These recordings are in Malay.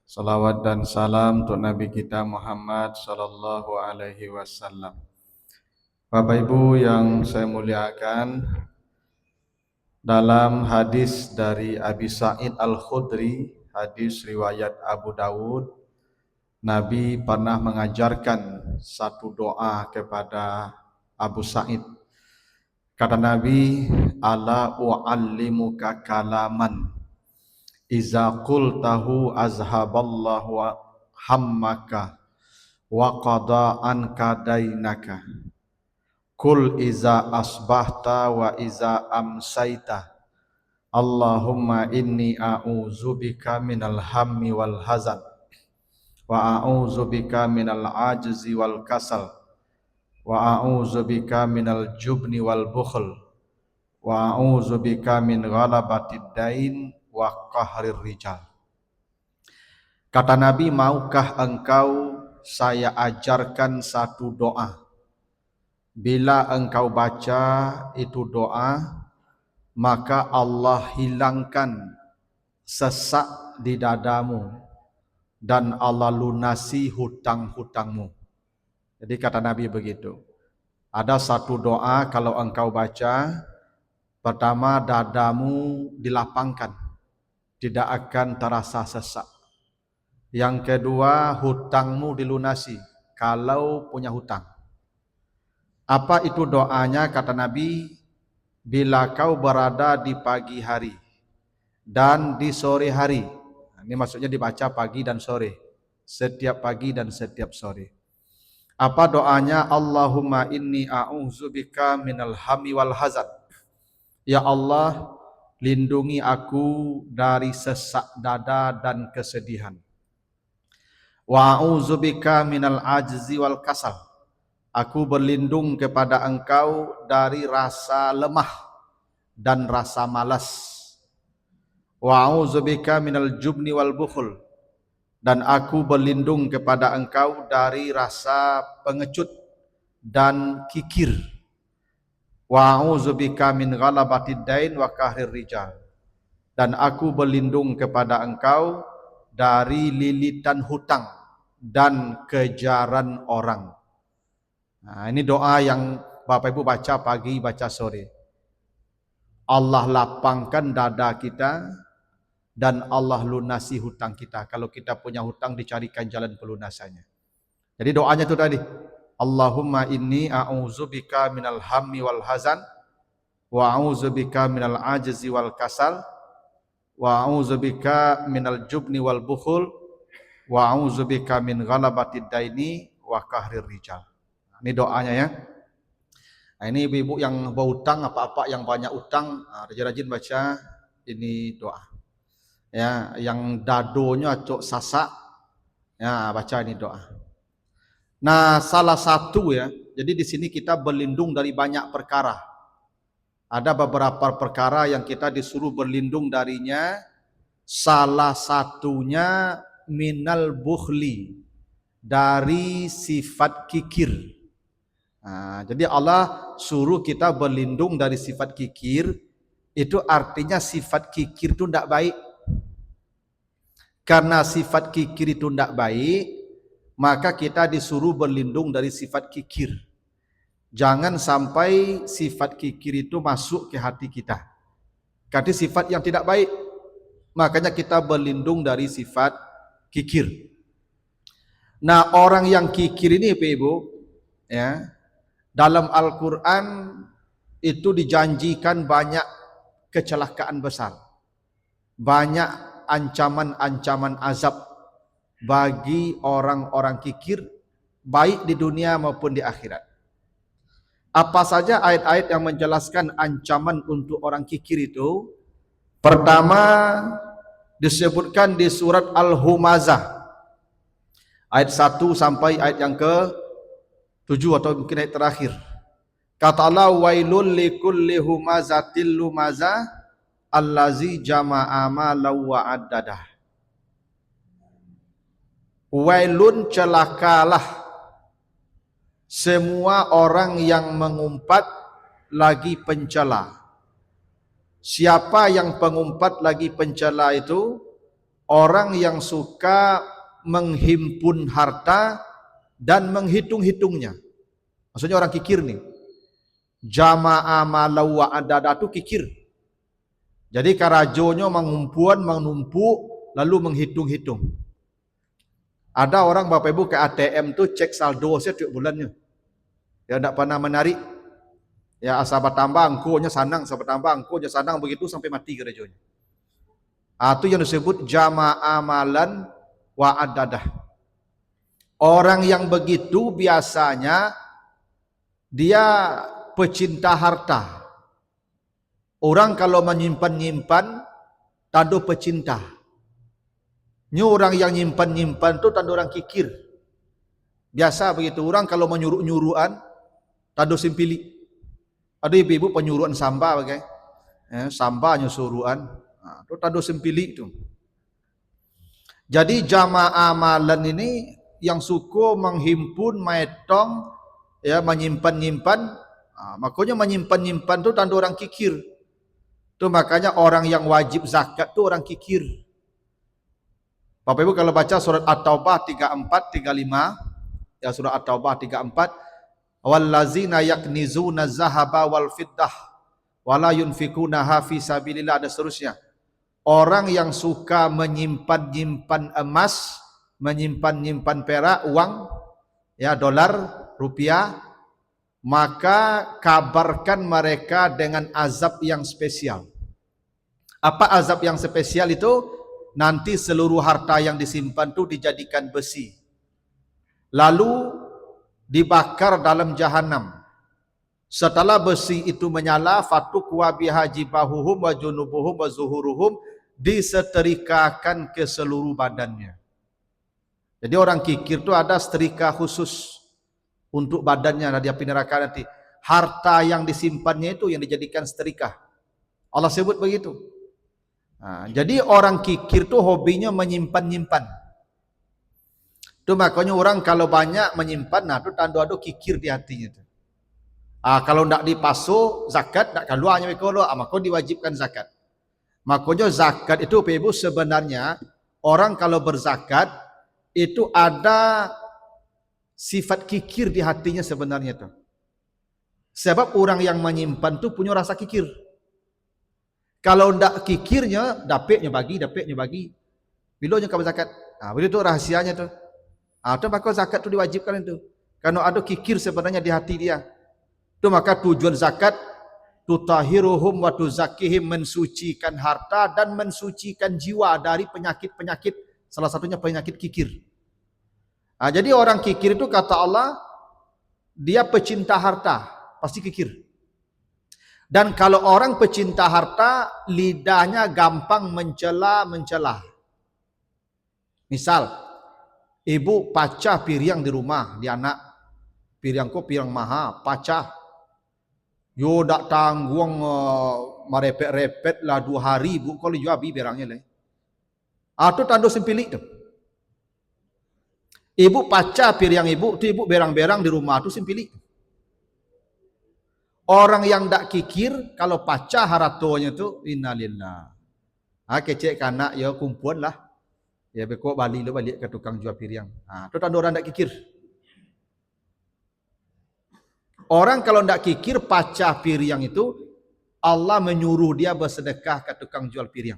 Salawat dan salam untuk Nabi kita Muhammad sallallahu alaihi wasallam. Bapak Ibu yang saya muliakan, dalam hadis dari Abi Sa'id Al-Khudri, hadis riwayat Abu Dawud, Nabi pernah mengajarkan satu doa kepada Abu Sa'id. Kata Nabi, "Ala u'allimuka kalaman iza qultahu azhaballahu hammaka wa qada anka dainaka. Kul iza asbahta wa iza amsaita. Allahumma inni a'udzubika minal hammi wal hazan wa a'udzubika minal ajzi wal kasal wa a'udzubika minal jubni wal bukhl wa a'udzubika min ghalabatid dain wa qahrir rijal." Kata Nabi, maukah engkau saya ajarkan satu doa? Bila engkau baca itu doa, maka Allah hilangkan sesak di dadamu dan Allah lunasi hutang-hutangmu. Jadi kata Nabi begitu. Ada satu doa kalau engkau baca, pertama dadamu dilapangkan, tidak akan terasa sesak. Yang kedua, hutangmu dilunasi kalau punya hutang. Apa itu doanya? Kata Nabi, bila kau berada di pagi hari dan di sore hari. Ini maksudnya dibaca pagi dan sore, setiap pagi dan setiap sore. Apa doanya? Allahumma inni a'udzubika minal hammi wal hazan. Ya Allah, lindungi aku dari sesak dada dan kesedihan. Wa a'udzubika minal ajzi wal kasal. Aku berlindung kepada engkau dari rasa lemah dan rasa malas. Wa a'udzubika minal jubni wal bukhl. Dan aku berlindung kepada engkau dari rasa pengecut dan kikir. Wa a'udzubika min ghalabatid dain wa qahrir rijal. Dan aku berlindung kepada engkau dari lilitan hutang dan kejaran orang. Nah, ini doa yang Bapak Ibu baca pagi, baca sore. Allah lapangkan dada kita dan Allah lunasi hutang kita. Kalau kita punya hutang, dicarikan jalan pelunasannya. Jadi doanya itu tadi. Allahumma inni a'udzubika minal hammi wal hazan wa a'udzubika minal ajzi wal kasal wa a'udzubika minal jubni wal bukhul wa a'udzubika min ghalabatid daini wa qahrir rijal. Ini doanya ya. Nah, ini ibu-ibu yang berhutang, apa-apa yang banyak utang, rajin-rajin baca ini doa. Ya, yang dadonya cok sasak, ya baca ini doa. Nah, salah satu ya. Jadi di sini kita berlindung dari banyak perkara. Ada beberapa perkara yang kita disuruh berlindung darinya. Salah satunya minal bukhli, dari sifat kikir. Nah, jadi Allah suruh kita berlindung dari sifat kikir. Itu artinya sifat kikir itu tidak baik. Karena sifat kikir itu tidak baik, maka kita disuruh berlindung dari sifat kikir. Jangan sampai sifat kikir itu masuk ke hati kita. Karena sifat yang tidak baik. Makanya kita berlindung dari sifat kikir. Nah, orang yang kikir ini Ibu, ya, dalam Al-Quran itu dijanjikan banyak kecelakaan besar. Banyak ancaman-ancaman azab bagi orang-orang kikir, baik di dunia maupun di akhirat. Apa saja ayat-ayat yang menjelaskan ancaman untuk orang kikir itu? Pertama disebutkan di surat Al-Humazah ayat 1 sampai ayat yang ke-7 atau mungkin ayat terakhir. Kata Allah, wailul likulli humazatil lumazah allazi jama'a malau wa addadah. Wailun, celakalah semua orang yang mengumpat lagi pencela. Siapa yang pengumpat lagi pencela itu? orang yang suka menghimpun harta dan menghitung-hitungnya. Maksudnya orang kikir nih. Jama'a malau wa adada tu kikir. Jadi karajonya menumpuk lalu menghitung-hitung. Ada orang Bapak Ibu ke ATM tu cek saldo setiap bulannya. Dia tidak pernah menarik. Ya asal bertambah angkonya sanang, asal bertambah angkonya sanang, begitu sampai mati karajonya. Itu yang disebut jama'a malan wa adadah. Orang yang begitu biasanya dia pecinta harta. Orang kalau menyimpan-nyimpan tanda pecinta. Ini orang yang nyimpan-nyimpan tu tanda orang kikir. Biasa begitu. Orang kalau menyuruh-nyuruhan tanda simpili. Ada ibu-ibu penyuruhan samba bagai. Samba nyuruhan. Itu tanda simpili tu. Jadi jamaah amalan ini yang suka menghimpun, maetong, ya menyimpan-nyimpan. Makanya menyimpan-nyimpan tu tanda orang kikir. Tu makanya orang yang wajib zakat tu orang kikir. Bapak Ibu kalau baca surat At-Taubah 34, 35, ya surat At-Taubah 34, wallazina yaknizuna zahaba wal fiddah wala yunfikunaha fi sabilillah, ada seterusnya. Orang yang suka menyimpan-nyimpan emas, menyimpan-nyimpan perak, uang, ya dolar, rupiah, maka kabarkan mereka dengan azab yang spesial. Apa azab yang spesial itu? Nanti seluruh harta yang disimpan itu dijadikan besi. Lalu dibakar dalam jahanam. Setelah besi itu menyala, fatukwa biha jibahuhum wa junubuhum wa zuhuruhum, disetrikakan ke seluruh badannya. Jadi orang kikir itu ada setrika khusus untuk badannya, di api neraka nanti. Harta yang disimpannya itu yang dijadikan setrika. Allah sebut begitu. Jadi orang kikir tu hobinya menyimpan-nyimpan. Tu makanya orang kalau banyak menyimpan, tu tanda ada kikir di hatinya tu. Kalau tidak dipasuh zakat, tidak keluarnya kalau, maka diwajibkan zakat. Makanya zakat itu Ibu sebenarnya orang kalau berzakat itu ada sifat kikir di hatinya sebenarnya tu. Sebab orang yang menyimpan tu punya rasa kikir. Kalau ndak kikirnya, dapatnya bagi. Bilanya kau zakat. Begitu rahasianya tu. Tu maka zakat tu diwajibkan itu. Karena ada kikir sebenarnya di hati dia. Tu maka tujuan zakat tutahiruhum wa tuzakihim, mensucikan harta dan mensucikan jiwa dari penyakit-penyakit, salah satunya penyakit kikir. Jadi orang kikir itu kata Allah dia pecinta harta, pasti kikir. Dan kalau orang pecinta harta, lidahnya gampang mencela. Misal, ibu pacah piring di rumah, di anak. Piringku piring maha, pacah. Yo dak tanggung merepet-repet lah 2 hari, bu. Kalau jual habis barangnya lah. Itu tanda sempilik tu. Ibu pacah piring ibu, tu ibu berang-berang di rumah tu sempilik. Orang yang tak kikir, kalau pacah haratonya tu, innalillah. Kecek kanak, ya kumpuan lah. Ya bekok balik ke tukang jual piring. Itu tanda orang tak kikir. Orang kalau tak kikir, pacah piring itu, Allah menyuruh dia bersedekah ke tukang jual piring.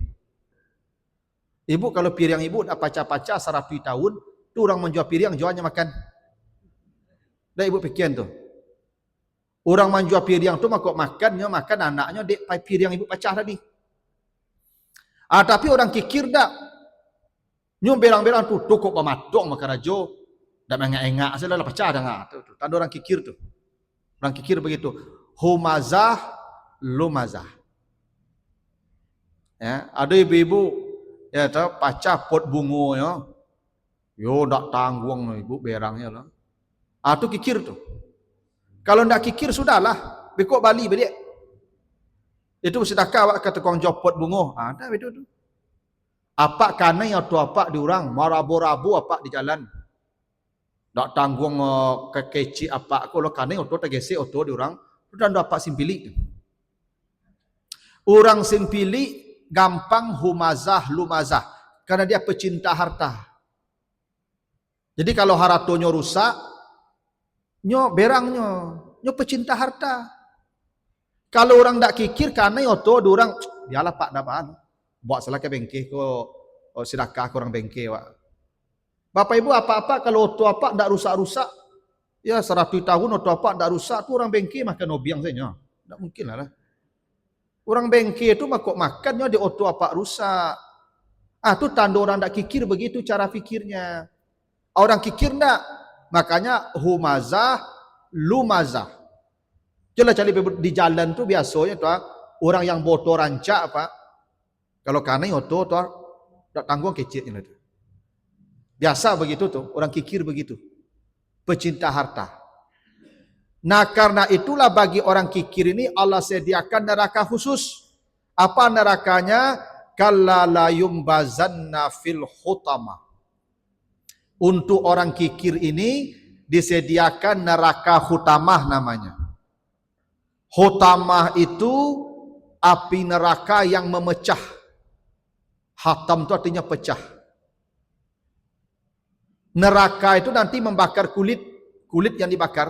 Ibu kalau piring ibu tak pacah-pacah 100 tahun, tu orang menjual piring, jualnya makan. Dah ibu fikir tu. Orang menjual piring tu makannya makan anaknya dek piring ibu pecah tadi. Tapi orang kikir dak. Nyu berang-berang tu tokok pematong makan rajo, dak mengengak salah pecah dah tu. Tanda orang kikir tu. Orang kikir begitu. Humazah lumazah. Ya, ada ibu-ibu ya tahu pacah pot bunga ya. Yo dak tanggung ibu berangnya lah. Tu kikir tu. Kalau tidak kikir, sudahlah. Bekok balik balik. Itu sedekah awak ke tukang jopot bunga. Dah betul tu. Apa kanai atau apa di orang. Marabu-rabu apa di jalan. Tak tanggung kekeci apa. Kalau kanai atau tergesek atau di orang. Itu dah dapat simpili. Orang simpili gampang humazah lumazah. Karena dia pecinta harta. Jadi kalau haratonya rusak, nyo berangnya, nyo pecinta harta. Kalau orang tak kikir karena oto orang dialah pak dapat buat salah ke bengke ko sedekah ke orang bengke wak. Bapak ibu apa-apa kalau oto apa tak rusak-rusak, ya 100 tahun oto apa tak rusak tu orang bengke makan obiang saja. Tak mungkin lah. Orang bengke itu makok makannya di oto apa rusak. Tu tanda orang tak kikir begitu cara fikirnya. Orang kikir tak, makanya humazah, lumazah. Jelas cari di jalan tu biasanya tu orang yang botol rancak apa, kalau kanai oto tu tak tanggung kecilnya tu. Biasa begitu tu, orang kikir begitu, pecinta harta. Nah karena itulah bagi orang kikir ini Allah sediakan neraka khusus. Apa nerakanya? Kalla la yumbazanna fil hutama. Untuk orang kikir ini disediakan neraka hutamah namanya. Hutamah itu api neraka yang memecah. Hatam itu artinya pecah. Neraka itu nanti membakar kulit yang dibakar.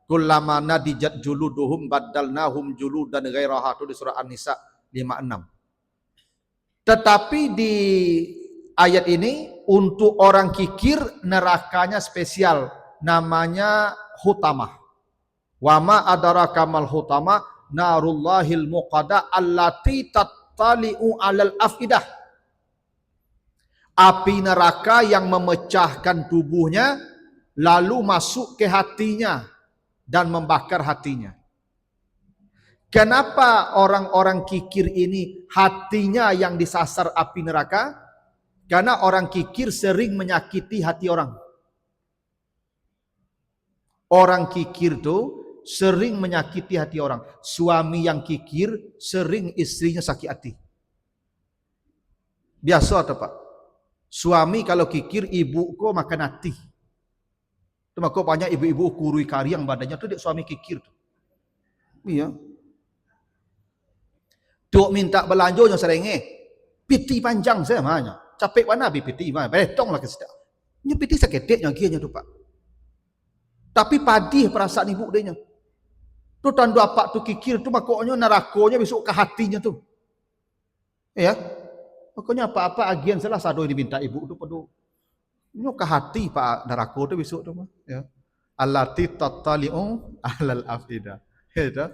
Kullama nadijat juluduhum baddalnahum juludan ghairaha, itu di surah An-Nisa 56. Tetapi di ayat ini untuk orang kikir nerakanya spesial, namanya hutamah. Wa ma adraka mal hutama narullahil muqada allati tattali'u 'alal afidah. Api neraka yang memecahkan tubuhnya lalu masuk ke hatinya dan membakar hatinya. Kenapa orang-orang kikir ini hatinya yang disasar api neraka? Karena orang kikir sering menyakiti hati orang. Orang kikir tuh sering menyakiti hati orang. Suami yang kikir sering istrinya sakit hati. Biasa atau Pak? Suami kalau kikir, ibu ko makan hati. Itu maka banyak ibu-ibu kurui kariang badannya tuh dia suami kikir tuh. Iya. Duk minta belanjonya serenge. Piti panjang saya mahanya. Capek mana piti mah. Betong lah kesedak. Nya piti saketeknya kianya tuh Pak. Tapi padih perasaan ibu dia nya. Tu tanda apa tu kikir tu makanya nerakonya besok ke hatinya tu. Ya. Makanya apa-apa agian salah sado diminta ibu tu padu. Nyo ke hati Pak neraka tu besok tu mah, ya. Allati tattali'u 'alal afidah. Ya.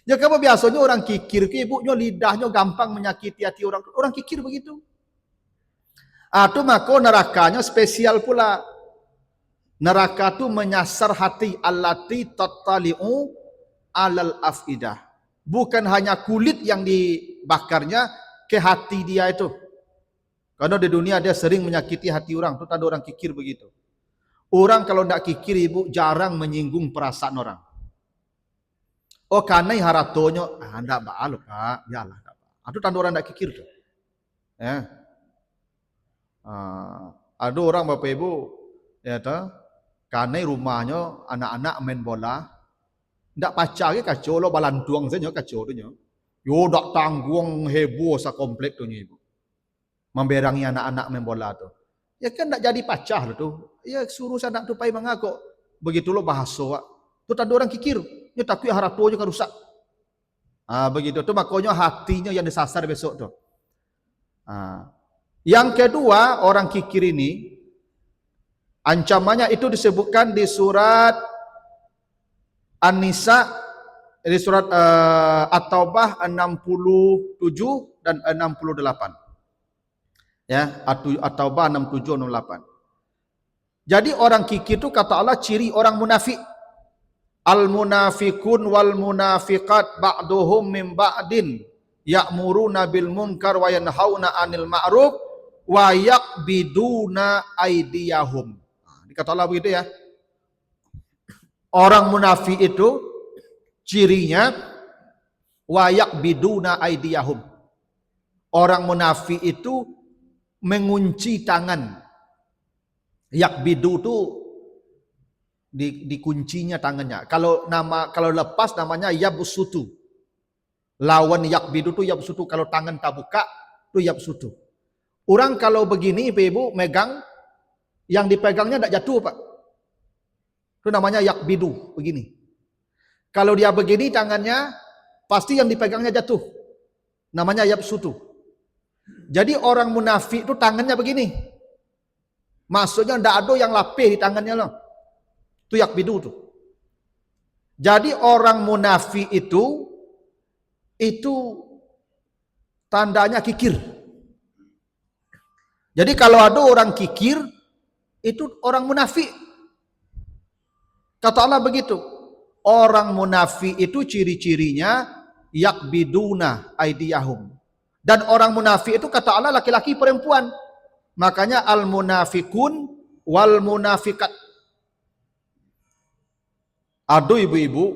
Ya kamu biasanya orang kikir ke ibunya lidahnya gampang menyakiti hati orang. Orang kikir begitu. Tu maka nerakanya spesial pula. Neraka tu menyasar hati, allati tattali'u 'alal afidah. Bukan hanya kulit yang dibakarnya, ke hati dia itu. Karena di dunia dia sering menyakiti hati orang. Itu tanda orang kikir begitu. Orang kalau tidak kikir ibu jarang menyinggung perasaan orang. Oh karena haratonya, tidak baal Pak. Yalah. Itu tanda orang tidak kikir tuh. Ya. Ada orang Bapak Ibu, ya tahu, karena rumahnya anak-anak main bola, tidak pacar ke kacau lo balantuang saja kacau tu nya. Yo dak tanggung heboh sa komplek tu nya ibu. Memberangi anak-anak main bola tu. Ya kan tak jadi pacah tu. Ya suruh anak tu pai mengaku. Begitu lo bahasa. Tu tanda orang kikir. Nya takut haratonya kan rusak. Begitu tu makanya hatinya yang disasar besok tu. Yang kedua orang kikir ini ancamannya itu disebutkan di surat An-Nisa, di surat At-Taubah 67 dan 68. Ya, At-Taubah 67 68. Jadi orang kikir itu kata Allah ciri orang munafik. Al-munafiqun wal munafiqat ba'duhum min ba'din ya'muruna bil munkar wa yanhauna 'anil ma'ruf wa yaqbiduna aydiyahum. Dikata Allah begitu ya. Orang munafik itu cirinya wa yaqbiduna aydiyahum. Orang munafik itu mengunci tangan. Yaqbidu itu dikuncinya tangannya. Kalau lepas namanya yabsutu. Lawan yaqbidu itu yabsutu. Kalau tangan tak buka itu yabsutu. Orang kalau begini, ibu megang, yang dipegangnya tidak jatuh, Pak. Itu namanya yakbidu, begini. Kalau dia begini tangannya, pasti yang dipegangnya jatuh. Namanya yabsutu. Jadi orang munafik itu tangannya begini. Maksudnya tidak ada yang lapih di tangannya loh. Itu yakbidu tuh. Jadi orang munafik itu tandanya kikir. Jadi kalau ada orang kikir, itu orang munafik. Kata Allah begitu. Orang munafik itu ciri-cirinya yakbiduna aidiyahum. Dan orang munafik itu kata Allah laki-laki perempuan. Makanya al-munafikun wal munafikat. Aduh ibu-ibu,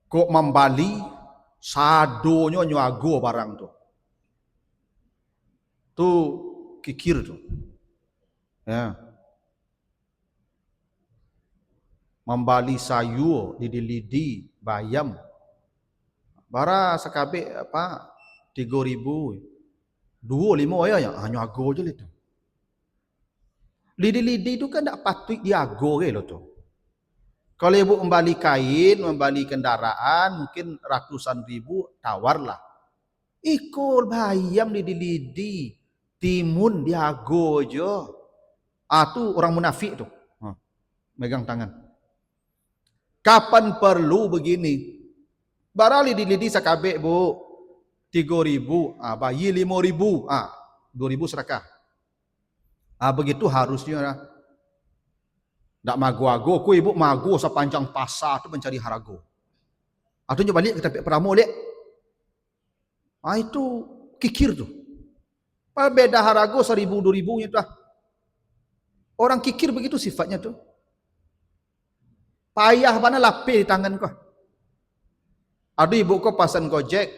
kok membali sadonyo nyuago barang tuh. Tuh kikir tuh. Ya. Membali sayur, lidi-lidi, bayam. Bara sekabe apa 3.000. 2.5 ya hanya ago aja itu. Lidi-lidi itu kan tak patut diago ke lo tuh. Kalau ibu membali kain, membali kendaraan, mungkin ratusan ribu, tawarlah. Ikut bayam lidi-lidi, timun diago aja. Tuh orang munafik tuh. Megang tangan. Kapan perlu begini? Bara lidi-lidi sakabe bu, 3.000, bayi 5.000, 2.000 sedekah. Begitu harusnya. Tak mago-ago, ku ibu mago sepanjang pasar tu mencari harago. Atau nyoba balik ke tempat peramu lihat. Itu kikir tu. Beda harago 1.000, 2.000 nya tu. Orang kikir begitu sifatnya tu. Payah mana lapih di tangan kau. Ada ibu kau pasan Gojek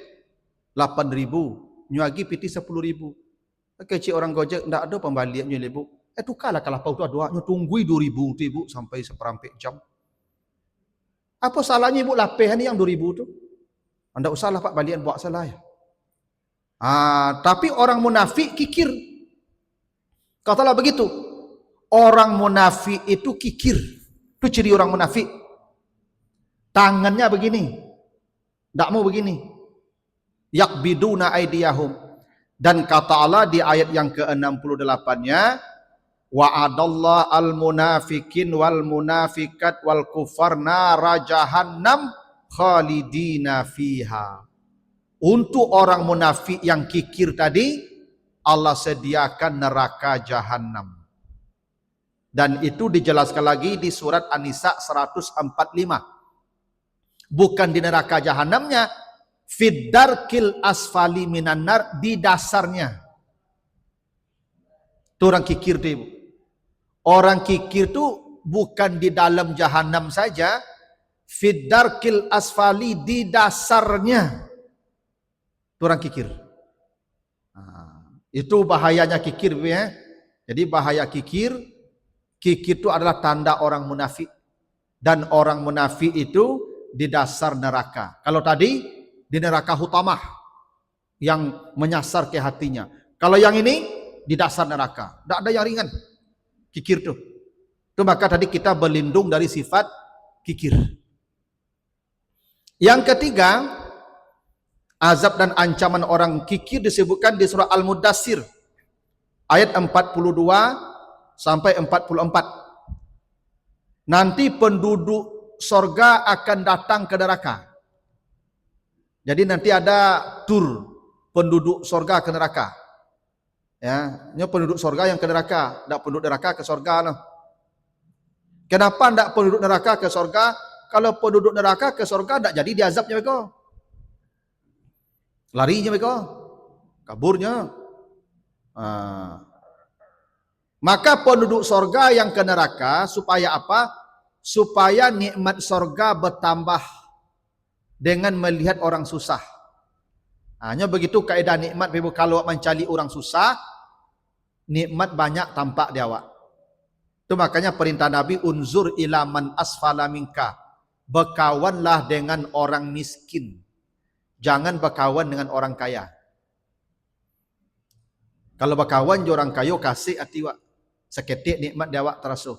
8.000, nyuagi piti 10.000. Kecil orang Gojek tak ada pembaliannya ibu. Tukarlah kalau pau tu ada, tunggui 2.000 tu ibu sampai seperempat jam. Apa salahnya ibu lapih ni yang 2.000 tu? Anda usahlah Pak balian buat salah ya. Tapi orang munafik kikir. Katalah begitu. Orang munafik itu kikir. Itu ciri orang munafik. Tangannya begini. Tak mau begini. Yakbiduna aidiyahum. Dan kata Allah di ayat yang ke-68-nya, wa'adallah al-munafikin wal munafikat wal kufar nara jahannam khalidina fiha. Untuk orang munafik yang kikir tadi, Allah sediakan neraka jahannam. Dan itu dijelaskan lagi di surat An-Nisa 145. Bukan di neraka jahannamnya, fiddarkil asfali minan nar, di dasarnya. Itu orang kikir itu ibu. Orang kikir itu bukan di dalam jahanam saja, fiddarkil asfali, di dasarnya. Itu orang kikir. Itu bahayanya kikir ya. Jadi bahaya kikir itu adalah tanda orang munafik. Dan orang munafik itu di dasar neraka. Kalau tadi di neraka hutamah yang menyasar ke hatinya. Kalau yang ini di dasar neraka. Tidak ada yang ringan. Kikir tuh. Itu maka tadi kita berlindung dari sifat kikir. Yang ketiga, azab dan ancaman orang kikir disebutkan di surah Al-Mudassir ayat 42 sampai 44. Nanti penduduk sorga akan datang ke neraka. Jadi nanti ada tur penduduk sorga ke neraka. Ya, ini penduduk sorga yang ke neraka, tidak penduduk neraka ke sorga lah. Kenapa tidak penduduk neraka ke sorga? Kalau penduduk neraka ke sorga tidak jadi diazabnya mereka. Larinya mereka, kaburnya. Maka penduduk sorga yang ke neraka supaya apa? Supaya nikmat sorga bertambah dengan melihat orang susah. Hanya begitu kaedah nikmat. Kalau mencari orang susah, nikmat banyak tampak di awak. Itu makanya perintah Nabi, unzur ilaman asfala minka. Berkawanlah dengan orang miskin. Jangan berkawan dengan orang kaya. Kalau berkawan je orang kaya kasih hati awak. Seketik nikmat dia awak terasa.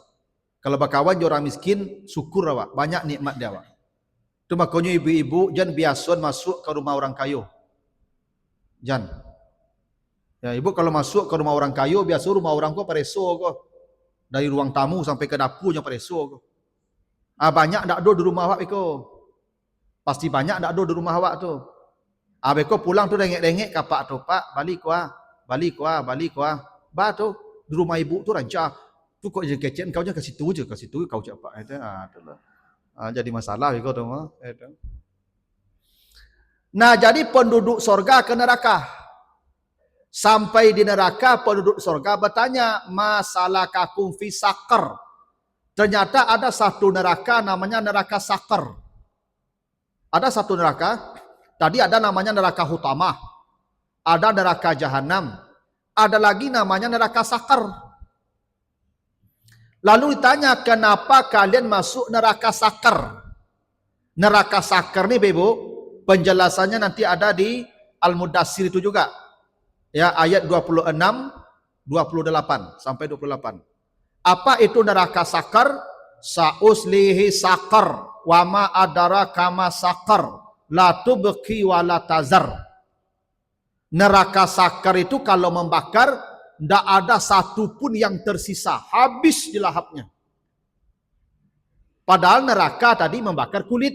Kalau berkawan je orang miskin, syukur awak. Banyak nikmat dia awak. Itu makanya ibu-ibu jangan biasa masuk ke rumah orang kaya. Jangan. Ya, ibu kalau masuk ke rumah orang kaya, biasa rumah orang kau pereso kau. Dari ruang tamu sampai ke dapurnya pereso kau. Banyak tak ada di rumah awak beko. Pasti banyak tak ada di rumah awak tu. Beko pulang tu dengek-dengek kapak tu, Pak, balik kuah. Ba tu di rumah ibu tu rancak. Tu kok je kecen kau je ke situ kau cakap itu. Itulah. Jadi masalah beko tu mah. Nah, jadi penduduk sorga ke neraka. Sampai di neraka penduduk sorga bertanya, masalah kakum fi sakar. Ternyata ada satu neraka namanya neraka sakar. Ada satu neraka, tadi ada namanya neraka hutamah. Ada neraka jahanam. Ada lagi namanya neraka sakar. Lalu ditanya, kenapa kalian masuk neraka sakar? Neraka sakar ni Ibu, penjelasannya nanti ada di Al-Mudassir itu juga. Ya, ayat 26, 28 sampai 28. Apa itu neraka sakar? Sa'uslihi sakar wa ma adraka ma sakar la tubqi wa la tazar. Neraka sakar itu kalau membakar tidak ada satu pun yang tersisa, habis di lahapnya. Padahal neraka tadi membakar kulit.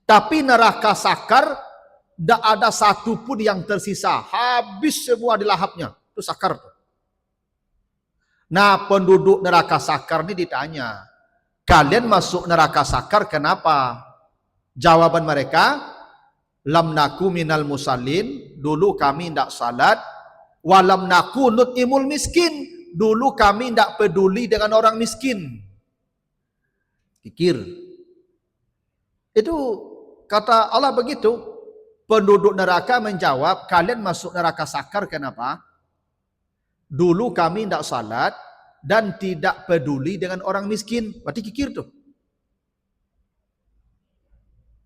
Tapi neraka sakar tidak ada satu pun yang tersisa, habis semua di lahapnya. Itu sakar. Nah, penduduk neraka sakar ini ditanya, kalian masuk neraka sakar kenapa? Jawaban mereka, lam naku minal musallin, dulu kami tidak salat, walam naku nut'imul miskin, dulu kami tidak peduli dengan orang miskin. Pikir. Itu kata Allah begitu. Penduduk neraka menjawab, kalian masuk neraka sakar kenapa? Dulu kami tidak salat dan tidak peduli dengan orang miskin. Berarti kikir tuh.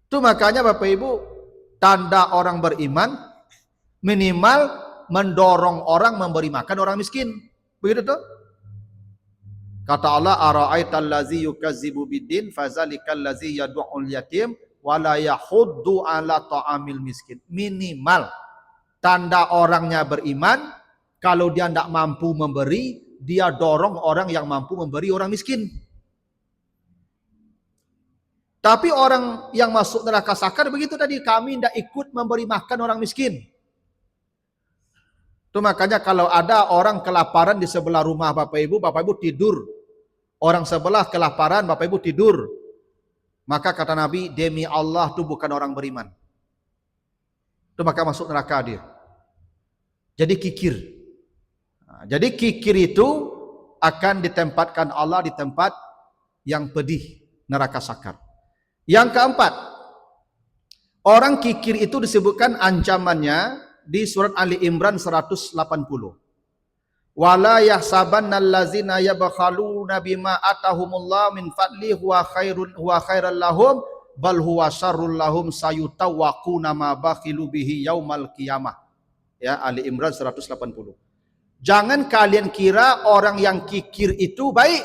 Itu makanya Bapak Ibu, tanda orang beriman minimal mendorong orang memberi makan orang miskin. Begitu tuh. Kata Allah, ara'aital ladzi yukazzibu biddin fazalikal ladzi yad'ul yatim wala yahuddu ala ta'amil miskin. Minimal tanda orangnya beriman, kalau dia tidak mampu memberi, dia dorong orang yang mampu memberi orang miskin. Tapi orang yang masuk neraka sakar begitu tadi, kami tidak ikut memberi makan orang miskin. Itu makanya kalau ada orang kelaparan di sebelah rumah Bapak Ibu tidur. Orang sebelah kelaparan, Bapak Ibu tidur. Maka kata Nabi, demi Allah itu bukan orang beriman. Itu maka masuk neraka dia. Jadi kikir. Jadi kikir itu akan ditempatkan Allah di tempat yang pedih, neraka sakar. Yang keempat, orang kikir itu disebutkan ancamannya di surat Ali Imran 180. Wala yahsabannal ladzina yabkhaluna bima atahumullah min fadli huwa khairal lahum bal huwa syarrul lahum sayutawaquna ma bakhilu bihi yaumal qiyamah. Ya, Ali Imran 180. Jangan kalian kira orang yang kikir itu baik.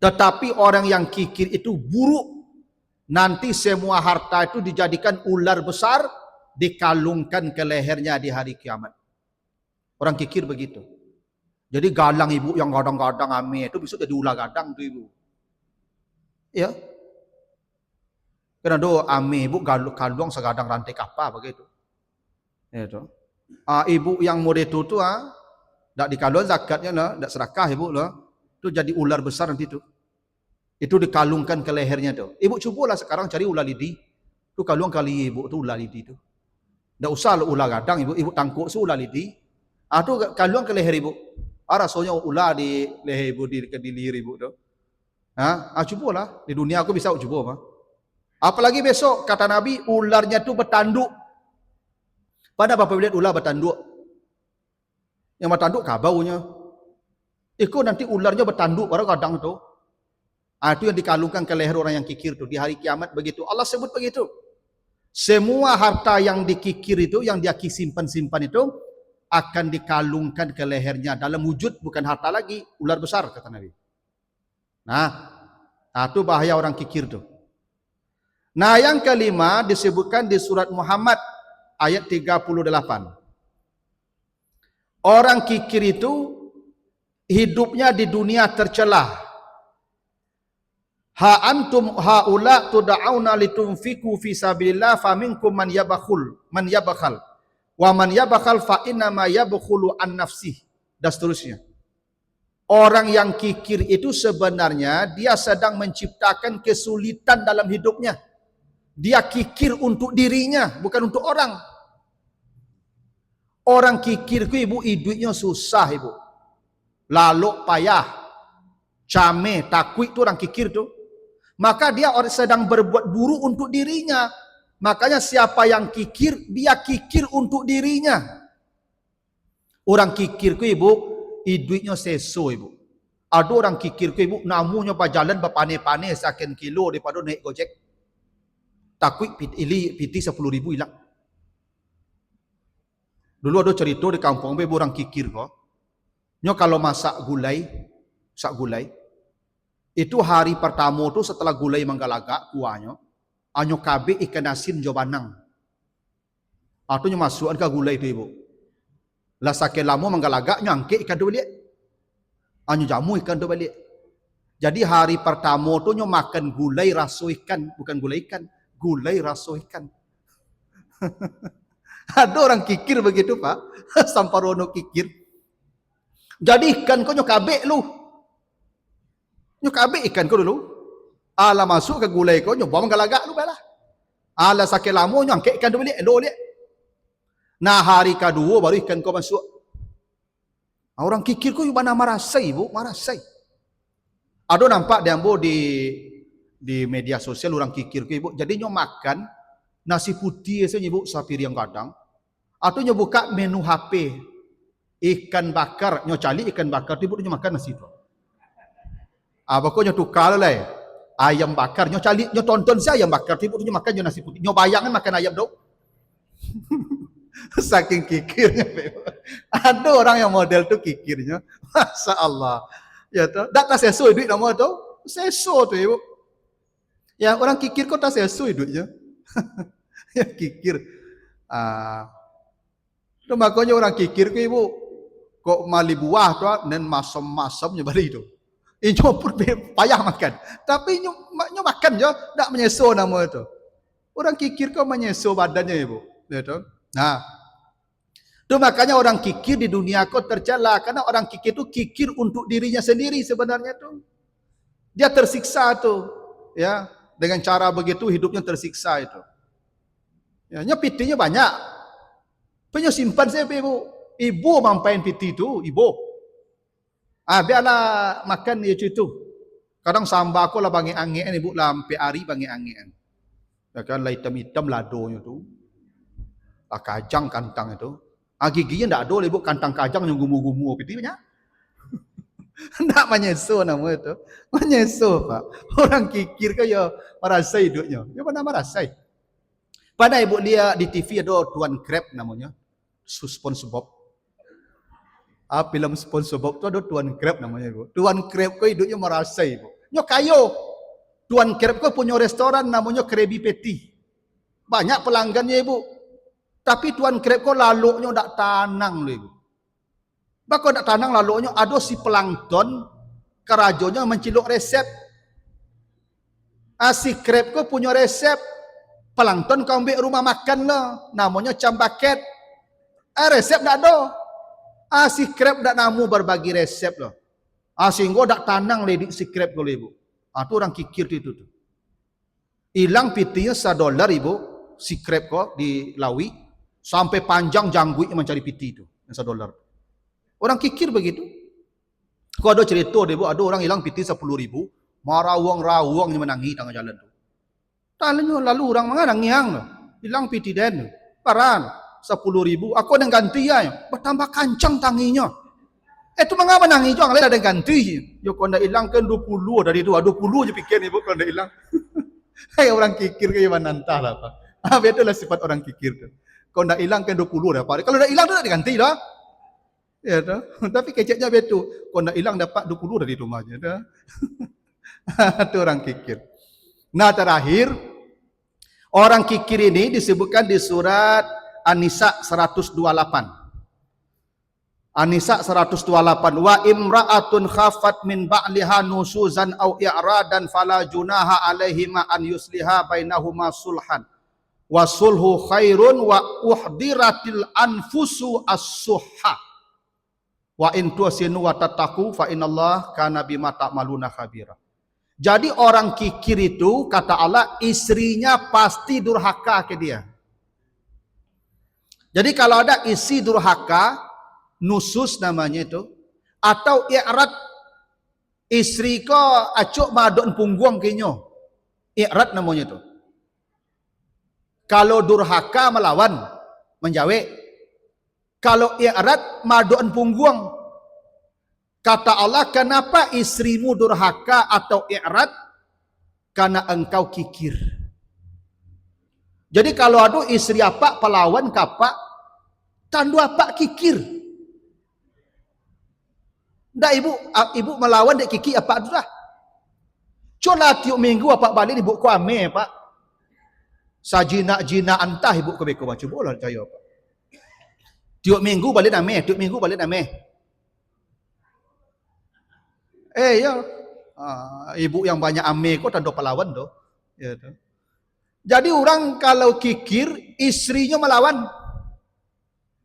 Tetapi orang yang kikir itu buruk. Nanti semua harta itu dijadikan ular besar, dikalungkan ke lehernya di hari kiamat. Orang kikir begitu. Jadi galang ibu yang gadang-gadang ame itu besok jadi ular gadang tuh ibu. Ya. Karena do ame ibu kalung segadang rantai kapal begitu. Ya itu. Ibu yang muda itu tuh tak dikalung zakatnya lah, tak sedekah ibu lah. Itu jadi ular besar nanti tu. Itu dikalungkan ke lehernya tu. Ibu cubalah sekarang cari ular lidi. Tu kalung kali ibu tu ular lidi tu. Tak usah ular gadang ibu tangkuk su ular lidi. Tu kalung ke leher ibu. Rasanya ular di leher ibu di leher ibu tu. Cubalah. Di dunia aku bisa cuba. Apalagi besok kata Nabi ularnya tu bertanduk. Pada Bapak lihat ular bertanduk. Yang bertanduk kabaunya. Ikut nanti ularnya bertanduk pada kadang tu. Itu yang dikalungkan ke leher orang yang kikir tu di hari kiamat begitu. Allah sebut begitu. Semua harta yang dikikir itu, yang dia simpan-simpan itu, akan dikalungkan ke lehernya. Dalam wujud bukan harta lagi, ular besar, kata Nabi. Nah, itu bahaya orang kikir itu. Nah, yang kelima disebutkan di surat Muhammad ayat 38. Orang kikir itu hidupnya di dunia tercelah. Ha antum haula tud'auna litunfiqu fi sabilillah faminkum man yabakhul wa man yabakhal fa inna ma yabkhulu an nafsih, dan seterusnya. Orang yang kikir itu sebenarnya dia sedang menciptakan kesulitan dalam hidupnya. Dia kikir untuk dirinya, bukan untuk orang. Orang kikir ku ibu, hidupnya susah ibu. Lalu payah, cameh, takwik tu orang kikir tu. Maka dia sedang berbuat buruk untuk dirinya. Makanya siapa yang kikir, dia kikir untuk dirinya. Orang kikir ku ibu, hidupnya seso ibu. Ada orang kikir ku ibu, namunya berjalan berpane-pane sekian kilo daripada naik gojek. Takwik piti 10.000 hilang. Dulu ada cerita di kampung ibu orang kikir kok. Nyo kalau masak gulai, itu hari pertama tu setelah gulai menggalaga kuahnya, anyo kabe ikan asin jo banang. Atau nyo masukkan ke gulai itu ibu. Lah sakit lama menggalaga nyangke ikan tu balik. Anyo jamu ikan tu balik. Jadi hari pertama tu nyo makan gulai raso ikan, bukan gulai ikan, gulai raso ikan. Ada orang kikir begitu Pak, samparono kikir. Jadi ikan kau nyokabek lu. Nyokabek ikan kau dulu. Ala masuk ke gulai kau nyoba menggalagak lu balah. Ala sakit lama nyangkek ikan tu balik, elo dia. Nah hari kedua baru ikan kau masuk. Orang kikir kau mana marasai bu, marasai. Ada nampak dembo di media sosial orang kikir kau ibu. Jadi nyok makan nasi putih esnya ibu sapir yang kadang. Atau nyo buka menu HP ikan bakar, nyo cali ikan bakar tiba nyo makan nasi tu. Pokok nyo tukar lah ayam bakar, nyo cali, nyo tonton saya ayam bakar tiba nyo makan nyo nasi putih. Nyo bayangkan makan ayam dong. Saking kikirnya. Ada orang yang model tu kikirnya. Masya Allah. Ya tu, tak sesuai duit nama tu. Sesuai tu ibu. Ya orang kikir kok tak sesuai duitnya. Ya kikir. Tu makanya orang kikir ke ibu kok mali buah tu dan masam-masamnya balik tu. Inyo pun payah makan. Tapi inyo makan je, tak menyeso nama tu. Orang kikir kok menyeso badannya ibu. Ya tu. Nah. Tu makanya orang kikir di dunia kok tercela karena orang kikir tu kikir untuk dirinya sendiri sebenarnya tu. Dia tersiksa tu. Ya, dengan cara begitu hidupnya tersiksa itu. Ya, pitinya banyak. Punya simpan saya ibu. Ibu mampain piti tu, ibu. Biarlah makan dia itu. Kadang sambal aku lah bangi angin ibu lampe hari bangi angin. Ya kan lah hitam-hitam ladonya tu. Lah kajang kantang itu. Giginya ndak ada ibu kantang kajang yang gumu-gumu piti banyak. Ndak menyeso nama itu. Menyeso Pak. Orang kikir ke ya merasai hidupnya. Ya mana merasai. Pada ibu lihat di TV ada Tuan Krab namanya. SpongeBob. Film SpongeBob tu ada Tuan Krab namanya ibu. Tuan Krab ko hidupnya merasai ibu. Nyo kayo. Tuan Krab ko punya restoran namanya Krabby Patty. Banyak pelanggannya ibu. Tapi Tuan Krab ko laluknya ndak tanang loh ibu. Bako ndak tanang laluknya ada si plankton kerajonya menciluk resep. Si Krab ko punya resep. Plankton kau ambil rumah makan lah. Namanya cambaket. Resep tak ada. Si krab tak namu berbagi resep lah. Sehingga tak tanang ledik si krab kalau ibu. Tu orang kikir itu tu. Hilang pitinya $1 ibu. Si krab kok di lawi. Sampai panjang janggut mencari piti itu. $1. Orang kikir begitu. Kau ada cerita ibu. Ada orang hilang piti 10.000. Marawang-rawang menangi tengah jalan tu. Lalu orang mana ngiang hilang piti den. Paran 10.000. Aku ada ganti ya. Bertambah kancang tanginya. Itu mengapa nangi juang lain ada ganti. Yo kau ndak hilang kan 20 dari itu. 20 je pikir ibu kau ndak hilang. Hai orang kikir ke mana entah lah Pak. Itulah sifat orang kikir tu. Kau nak hilang kan 20 dapat. Kalau dah hilang tu tak diganti dah. Ya tu. Tapi keceknya betul. Kau nak hilang dapat 20 dari rumahnya dah. Itu orang kikir. Nah terakhir, orang kikir ini disebutkan di surat An-Nisa 128. An-Nisa 128, wa imra'atun khafat min ba'liha nusuzan aw i'radan fala junaha alaihima an yusliha bainahuma sulhan wa sulhu khairun wa uhdiratil anfusu as-suhha wa in tusinu wa tattaqu fa innallaha kana bima ta'maluna khabira. Jadi orang kikir itu kata Allah istrinya pasti durhaka ke dia. Jadi kalau ada isi durhaka, nusus namanya itu, atau i'rad, istri ko acuk madon punggung kenyo, i'rad namanya itu. Kalau durhaka melawan, menjawab. Kalau i'rad madon punggung, kata Allah, kenapa istrimu durhaka atau i'rad? Karena engkau kikir. Jadi kalau ada istri apa pelawan kapak, tandu apa kikir. Dah ibu melawan dek kiki apa tu dah. Cola tiuk minggu apa balik ibu ku ame pak. Sajina antah ibu ku beko baca bola percaya pak. Tiuk minggu balik ame, tiuk minggu balik ame. Ya. Ibu yang banyak ame kok tandu pelawan tu. Ya tu. Jadi orang kalau kikir istrinya melawan.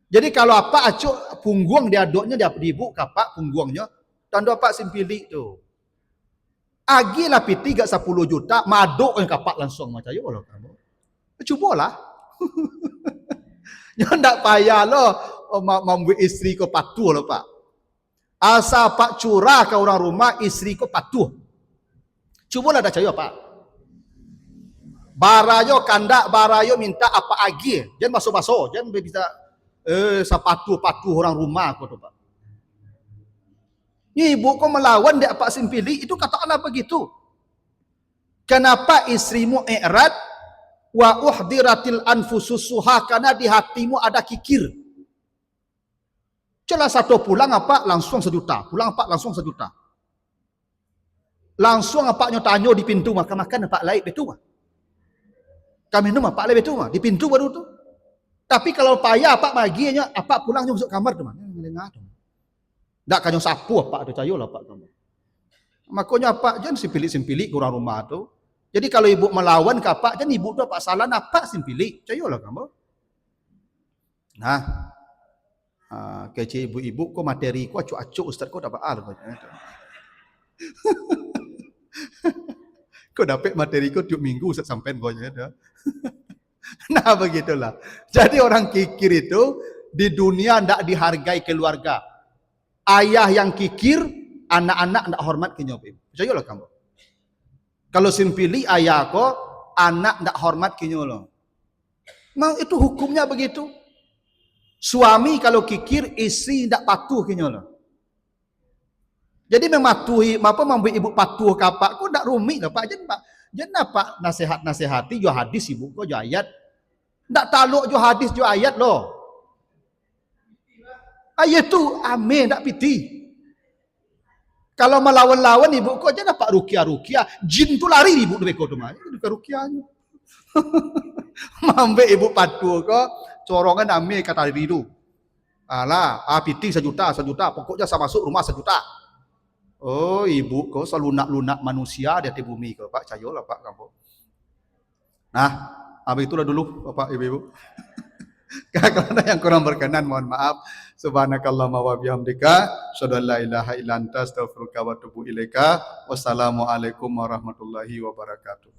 Jadi kalau apa acuk punggung dia aduknya dia ibu kapak punggungnya tanda apa simpili tu. Agi lah piti gak 10 juta maduk yang kapak langsung macam yo lah kamu. Cubalah. Jangan tak payah lo membuat isteri ko patuh lo pak. Asa pak curah ke orang rumah isteri ko patuh. Cubalah dah caya pak. Barayo kandak barayo minta apa agi. Jangan masuk-masuk, jangan bisa sepatu-patu orang rumah aku tu pak. Ni ibu kau melawan dia pak simpili itu kata Allah begitu. Kenapa istrimu i'rad wa uhdiratil anfusus suha, karena di hatimu ada kikir. Celah satu pulang apa langsung 1 juta, pulang apa langsung 1 juta. Langsung apaknya tanya di pintu makan apa lain betul mah. Kami minum apa lain betul mah di pintu baru tu. Tapi kalau payah apa baginya apa pulangnya masuk kamar tu mah. Dengar tu. Dak kanyo sapu apa tu cayolah pak kamu. Makanya apa jangan simpili-simpili kurang rumah tu. Jadi kalau ibu melawan ke apa jangan ibu tu apa salah apa simpili cayolah kamu. Nah. Kece ibu-ibu ko materi ko acuk-acuk ustaz ko dapat al ko dapat materi ko tiap minggu ustaz sampean ko dah. Nah begitulah. Jadi orang kikir itu di dunia tidak dihargai keluarga. Ayah yang kikir, anak-anak tidak hormat ke nyoba. Percayalah kamu. Kalau simpili ayah ko, anak tidak hormat ke nyoba. Mau itu hukumnya begitu. Suami kalau kikir, istri tidak patuh ke nyoba. Jadi mematuhi, apa membuat ibu patuh kapak, kok tidak rumit lah pak. Jangan apa nasihat-nasihati jo hadis ibu ko jo ayat. Ndak taluk jo hadis jo ayat loh. Ayat tu ame ndak piti. Kalau melawan-lawan ibu ko jangan dapat ruqyah. Jin tu lari ibu deko tu mah. Bukan ruqyahnya. Mambe ibu patuh ko corongan ame kata diri tu. Alah, piti 1 juta, pokoknya saya masuk rumah 1 juta. Oh, ibu kau selunak-lunak manusia di atas bumi kau, Pak. Cayolah, Pak, kamu. Nah, itulah dulu, Bapak, Ibu-ibu. Kalau ada yang kurang berkenan, mohon maaf. Subhanakallahumma wa bihamdika, asyhadu an la ilaha illa anta, astaghfiruka wa atubu ilaika. Wassalamualaikum warahmatullahi wabarakatuh.